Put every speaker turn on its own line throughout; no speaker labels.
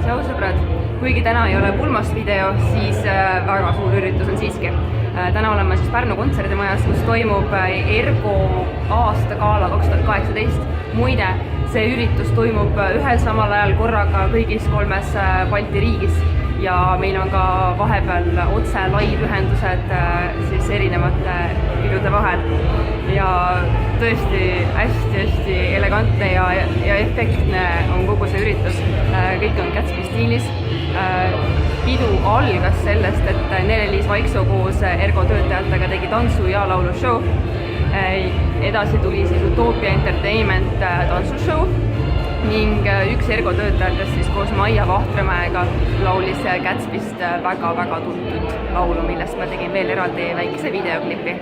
tšau sõbrad! Kuigi täna ei ole pulmast video, siis väga suur üritus on siiski. Täna oleme siis Pärnu kontserdimajas, kus toimub Ergo aastagala 2018. Muide, see üritus toimub ühel samal ajal korraga kõigis 3 Balti riigis ja meil on ka vahepeal otse live-ühendused siis erinevate pidude vahel. Ja tõesti hästi elegantne ja efektne on kogu see üritus. Kõik on Gatsby stiilis. Pidu algas sellest, et Nele-Liis Vaiksoo koos Ergo töötajatega tegi tantsu- ja laulushow. Edasi tuli siis Utopia Entertainment tantsushow ning üks Ergo töötajatest siis koos Maia Vahtremäega laulis Gatsbyst väga tuntud laulu, millest ma tegin veel eraldi väikese videoklipi.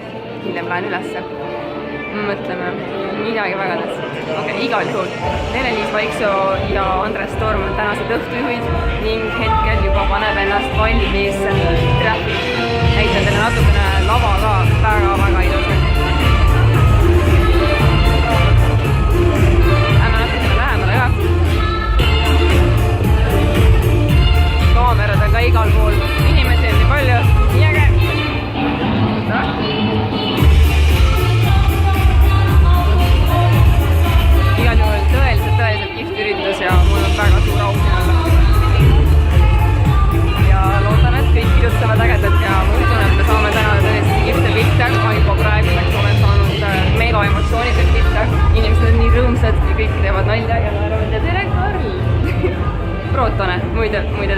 Hiljem lähen ülesse. Mõtleme, midagi väga tähtsat. Okay, igal juhul. Nele-Liis Vaiksoo ja Andres Torm on tänased õhtujuhid ning hetkel juba paneb ennast valmis Traffic. Näitan teile natukene lava ka väga ilus. Lähme natukene lähemale ka. Kaamerad on ka igal pool. Inimesi on nii palju. Nii äge! Igal juhul tõeliselt kihvt üritus ja mul on väga suur au siin olla. Ja loodan, et kõik pidutsevad ägedalt ja ma usun, et me saame täna tõesti kihvte pilte. Ma juba praeguseks olen saanud mega emotsioonilised pilte. Inimesed on nii rõõmsad ja kõik teevad nalja ja naeravad ja tere, Karl! Protone, muide